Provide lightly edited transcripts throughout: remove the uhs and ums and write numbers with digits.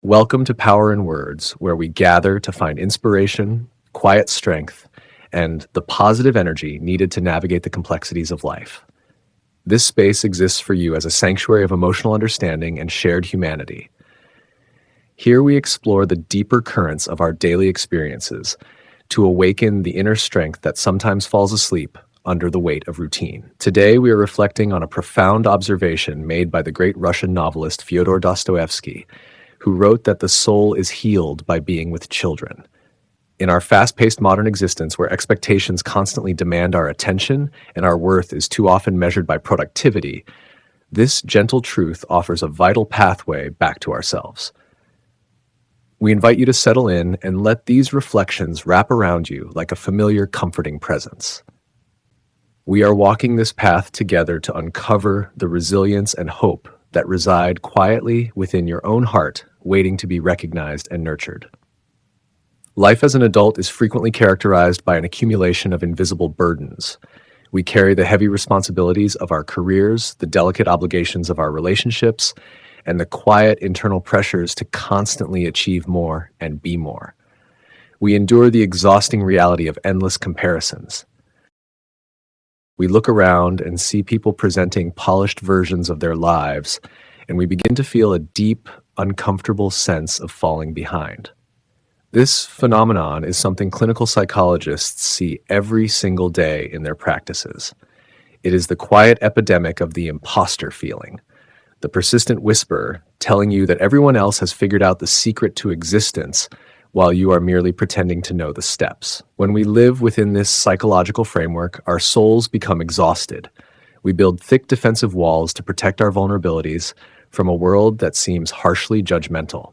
Welcome to Power in Words, where we gather to find inspiration, quiet strength, and the positive energy needed to navigate the complexities of life. This space exists for you as a sanctuary of emotional understanding and shared humanity. Here we explore the deeper currents of our daily experiences to awaken the inner strength that sometimes falls asleep under the weight of routine. Today we are reflecting on a profound observation made by the great Russian novelist Fyodor Dostoevsky, who wrote that the soul is healed by being with children. In our fast-paced modern existence where expectations constantly demand our attention and our worth is too often measured by productivity, this gentle truth offers a vital pathway back to ourselves. We invite you to settle in and let these reflections wrap around you like a familiar, comforting presence. We are walking this path together to uncover the resilience and hope that reside quietly within your own heart, waiting to be recognized and nurtured. Life as an adult is frequently characterized by an accumulation of invisible burdens. We carry the heavy responsibilities of our careers, the delicate obligations of our relationships, and the quiet internal pressures to constantly achieve more and be more. We endure the exhausting reality of endless comparisons. We look around and see people presenting polished versions of their lives, and we begin to feel a deep, uncomfortable sense of falling behind. This phenomenon is something clinical psychologists see every single day in their practices. It is the quiet epidemic of the imposter feeling, the persistent whisper telling you that everyone else has figured out the secret to existence while you are merely pretending to know the steps. When we live within this psychological framework, our souls become exhausted. We build thick defensive walls to protect our vulnerabilities from a world that seems harshly judgmental.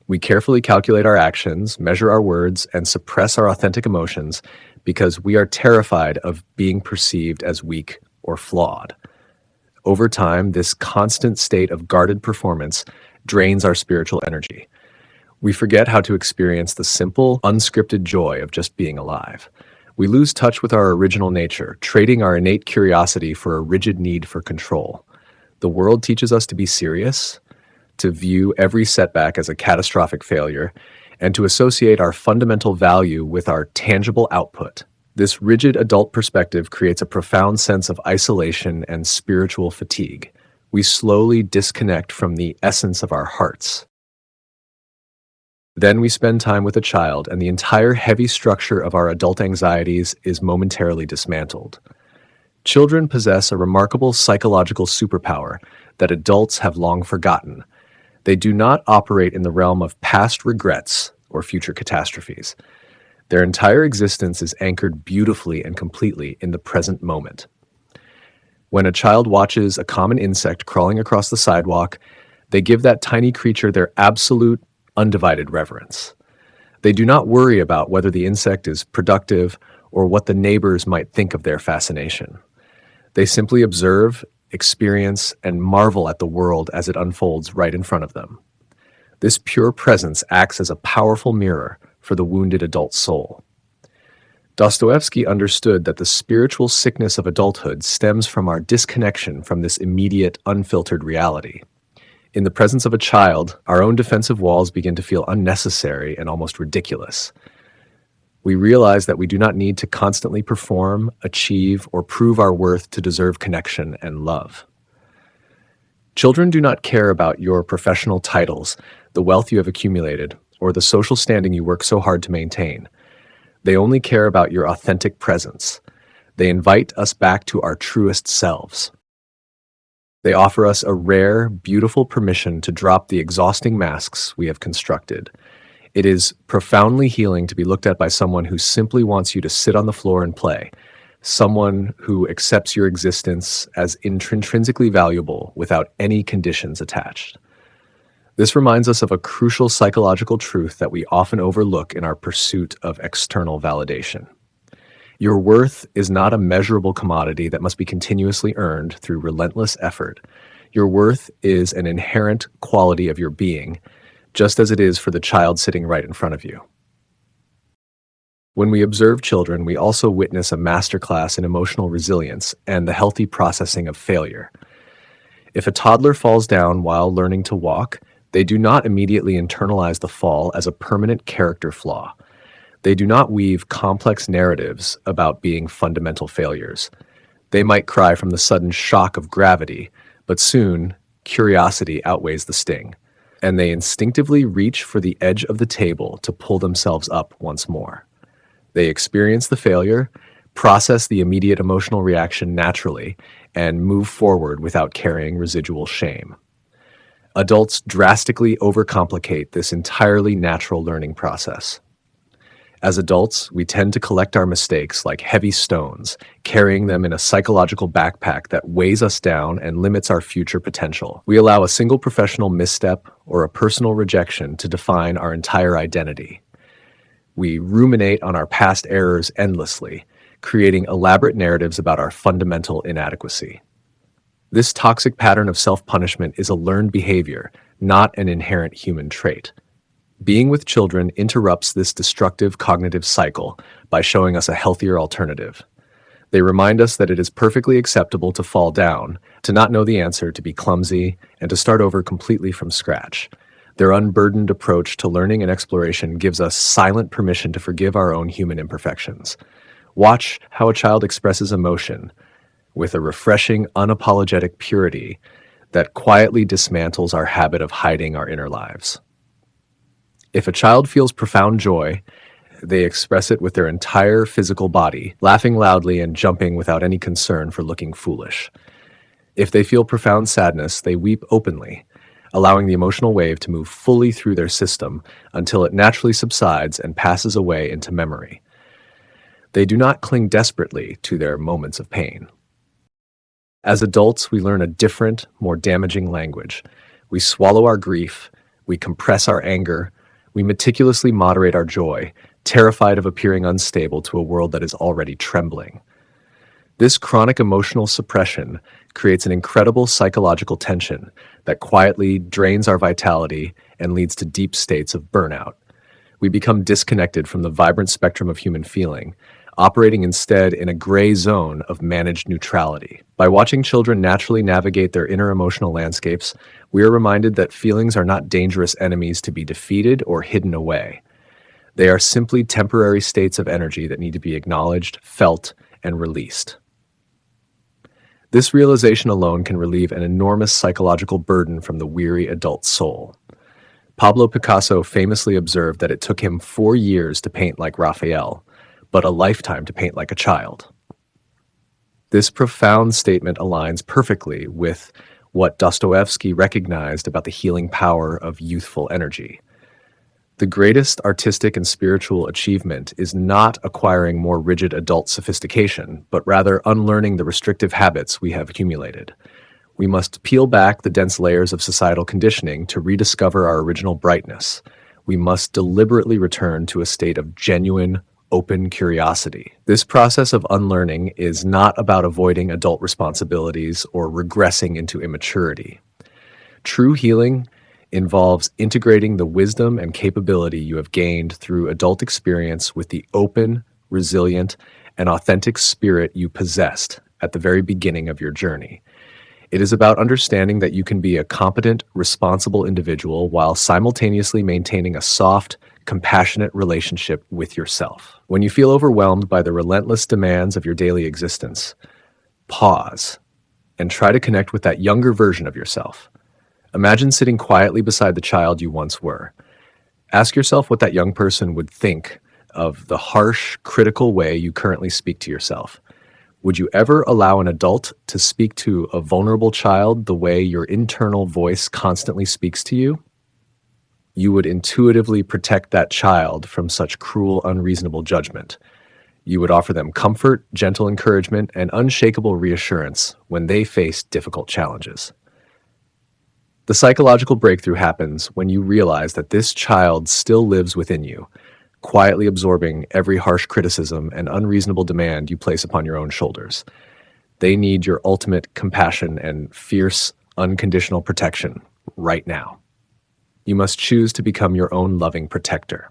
We carefully calculate our actions, measure our words, and suppress our authentic emotions because we are terrified of being perceived as weak or flawed. Over time, this constant state of guarded performance drains our spiritual energy. We forget how to experience the simple, unscripted joy of just being alive. We lose touch with our original nature, trading our innate curiosity for a rigid need for control. The world teaches us to be serious, to view every setback as a catastrophic failure, and to associate our fundamental value with our tangible output. This rigid adult perspective creates a profound sense of isolation and spiritual fatigue. We slowly disconnect from the essence of our hearts. Then we spend time with a child, and the entire heavy structure of our adult anxieties is momentarily dismantled. Children possess a remarkable psychological superpower that adults have long forgotten. They do not operate in the realm of past regrets or future catastrophes. Their entire existence is anchored beautifully and completely in the present moment. When a child watches a common insect crawling across the sidewalk, they give that tiny creature their absolute, undivided reverence. They do not worry about whether the insect is productive or what the neighbors might think of their fascination. They simply observe, experience, and marvel at the world as it unfolds right in front of them. This pure presence acts as a powerful mirror for the wounded adult soul. Dostoevsky understood that the spiritual sickness of adulthood stems from our disconnection from this immediate, unfiltered reality. In the presence of a child, our own defensive walls begin to feel unnecessary and almost ridiculous. We realize that we do not need to constantly perform, achieve, or prove our worth to deserve connection and love. Children do not care about your professional titles, the wealth you have accumulated, or the social standing you work so hard to maintain. They only care about your authentic presence. They invite us back to our truest selves. They offer us a rare, beautiful permission to drop the exhausting masks we have constructed. It is profoundly healing to be looked at by someone who simply wants you to sit on the floor and play, someone who accepts your existence as intrinsically valuable without any conditions attached. This reminds us of a crucial psychological truth that we often overlook in our pursuit of external validation. Your worth is not a measurable commodity that must be continuously earned through relentless effort. Your worth is an inherent quality of your being, just as it is for the child sitting right in front of you. When we observe children, we also witness a masterclass in emotional resilience and the healthy processing of failure. If a toddler falls down while learning to walk, They do not immediately internalize the fall as a permanent character flaw. They do not weave complex narratives about being fundamental failures. They might cry from the sudden shock of gravity, but soon, curiosity outweighs the sting, and they instinctively reach for the edge of the table to pull themselves up once more. They experience the failure, process the immediate emotional reaction naturally, and move forward without carrying residual shame. Adults drastically overcomplicate this entirely natural learning process. As adults, we tend to collect our mistakes like heavy stones, carrying them in a psychological backpack that weighs us down and limits our future potential. We allow a single professional misstep or a personal rejection to define our entire identity. We ruminate on our past errors endlessly, creating elaborate narratives about our fundamental inadequacy. This toxic pattern of self-punishment is a learned behavior, not an inherent human trait. Being with children interrupts this destructive cognitive cycle by showing us a healthier alternative. They remind us that it is perfectly acceptable to fall down, to not know the answer, to be clumsy, and to start over completely from scratch. Their unburdened approach to learning and exploration gives us silent permission to forgive our own human imperfections. Watch how a child expresses emotion with a refreshing, unapologetic purity that quietly dismantles our habit of hiding our inner lives. If a child feels profound joy, they express it with their entire physical body, laughing loudly and jumping without any concern for looking foolish. If they feel profound sadness, they weep openly, allowing the emotional wave to move fully through their system until it naturally subsides and passes away into memory. They do not cling desperately to their moments of pain. As adults, we learn a different, more damaging language. We swallow our grief, we compress our anger, we meticulously moderate our joy, terrified of appearing unstable to a world that is already trembling. This chronic emotional suppression creates an incredible psychological tension that quietly drains our vitality and leads to deep states of burnout. We become disconnected from the vibrant spectrum of human feeling, operating instead in a gray zone of managed neutrality. By watching children naturally navigate their inner emotional landscapes, we are reminded that feelings are not dangerous enemies to be defeated or hidden away. They are simply temporary states of energy that need to be acknowledged, felt, and released. This realization alone can relieve an enormous psychological burden from the weary adult soul. Pablo Picasso famously observed that it took him 4 years to paint like Raphael, but a lifetime to paint like a child. This profound statement aligns perfectly with what Dostoevsky recognized about the healing power of youthful energy. The greatest artistic and spiritual achievement is not acquiring more rigid adult sophistication, but rather unlearning the restrictive habits we have accumulated. We must peel back the dense layers of societal conditioning to rediscover our original brightness. We must deliberately return to a state of genuine, open curiosity. This process of unlearning is not about avoiding adult responsibilities or regressing into immaturity. True healing involves integrating the wisdom and capability you have gained through adult experience with the open, resilient, and authentic spirit you possessed at the very beginning of your journey. It is about understanding that you can be a competent, responsible individual while simultaneously maintaining a soft, compassionate relationship with yourself. When you feel overwhelmed by the relentless demands of your daily existence, pause and try to connect with that younger version of yourself. Imagine sitting quietly beside the child you once were. Ask yourself what that young person would think of the harsh, critical way you currently speak to yourself. Would you ever allow an adult to speak to a vulnerable child the way your internal voice constantly speaks to you? You would intuitively protect that child from such cruel, unreasonable judgment. You would offer them comfort, gentle encouragement, and unshakable reassurance when they face difficult challenges. The psychological breakthrough happens when you realize that this child still lives within you, quietly absorbing every harsh criticism and unreasonable demand you place upon your own shoulders. They need your ultimate compassion and fierce, unconditional protection right now. You must choose to become your own loving protector.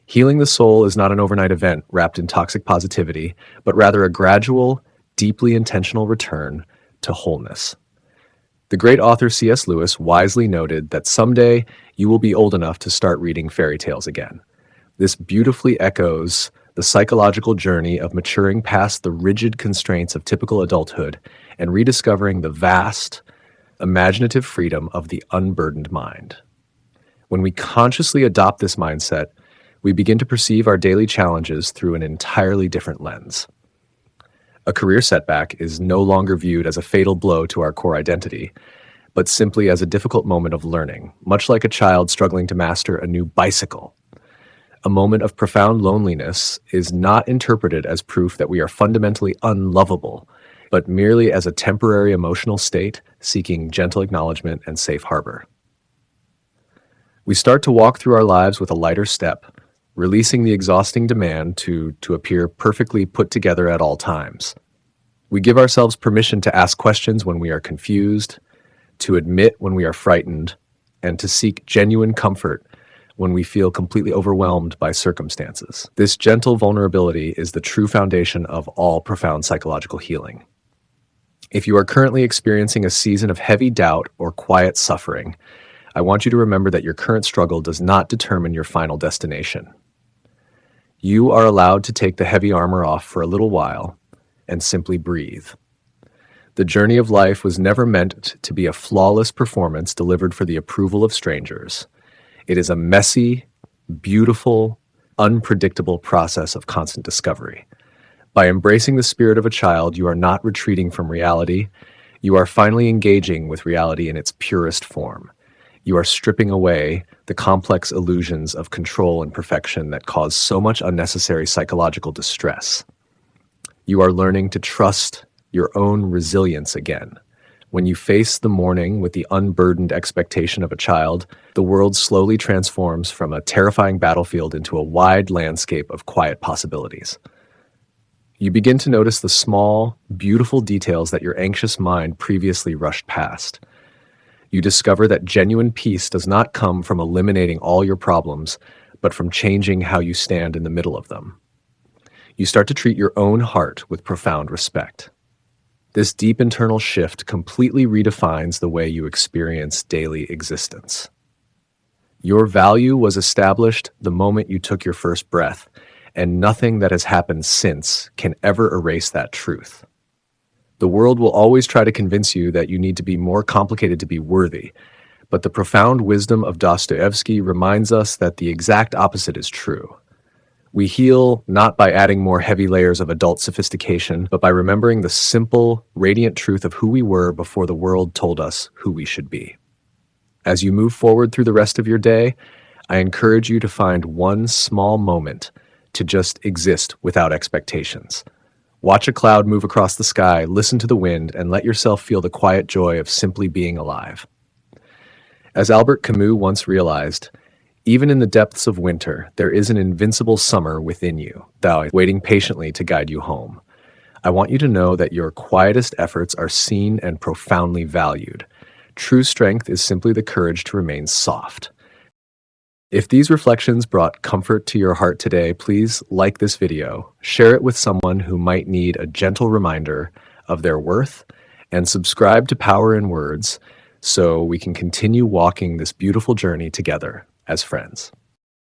Healing the soul is not an overnight event wrapped in toxic positivity, but rather a gradual, deeply intentional return to wholeness. The great author C.S. Lewis wisely noted that someday you will be old enough to start reading fairy tales again. This beautifully echoes the psychological journey of maturing past the rigid constraints of typical adulthood and rediscovering the vast, imaginative freedom of the unburdened mind. When we consciously adopt this mindset, we begin to perceive our daily challenges through an entirely different lens. A career setback is no longer viewed as a fatal blow to our core identity, but simply as a difficult moment of learning, much like a child struggling to master a new bicycle. A moment of profound loneliness is not interpreted as proof that we are fundamentally unlovable, but merely as a temporary emotional state seeking gentle acknowledgement and safe harbor. We start to walk through our lives with a lighter step, releasing the exhausting demand to appear perfectly put together at all times. We give ourselves permission to ask questions when we are confused, to admit when we are frightened, and to seek genuine comfort when we feel completely overwhelmed by circumstances. This gentle vulnerability is the true foundation of all profound psychological healing. If you are currently experiencing a season of heavy doubt or quiet suffering, I want you to remember that your current struggle does not determine your final destination. You are allowed to take the heavy armor off for a little while and simply breathe. The journey of life was never meant to be a flawless performance delivered for the approval of strangers. It is a messy, beautiful, unpredictable process of constant discovery. By embracing the spirit of a child, you are not retreating from reality. You are finally engaging with reality in its purest form. You are stripping away the complex illusions of control and perfection that cause so much unnecessary psychological distress. You are learning to trust your own resilience again. When you face the morning with the unburdened expectation of a child, the world slowly transforms from a terrifying battlefield into a wide landscape of quiet possibilities. You begin to notice the small, beautiful details that your anxious mind previously rushed past. You discover that genuine peace does not come from eliminating all your problems, but from changing how you stand in the middle of them. You start to treat your own heart with profound respect. This deep internal shift completely redefines the way you experience daily existence. Your value was established the moment you took your first breath, and nothing that has happened since can ever erase that truth. The world will always try to convince you that you need to be more complicated to be worthy, but the profound wisdom of Dostoevsky reminds us that the exact opposite is true. We heal not by adding more heavy layers of adult sophistication, but by remembering the simple, radiant truth of who we were before the world told us who we should be. As you move forward through the rest of your day, I encourage you to find one small moment to just exist without expectations. Watch a cloud move across the sky, listen to the wind, and let yourself feel the quiet joy of simply being alive. As Albert Camus once realized, even in the depths of winter, there is an invincible summer within you, thou waiting patiently to guide you home. I want you to know that your quietest efforts are seen and profoundly valued. True strength is simply the courage to remain soft. If these reflections brought comfort to your heart today, please like this video, share it with someone who might need a gentle reminder of their worth, and subscribe to Power in Words so we can continue walking this beautiful journey together as friends.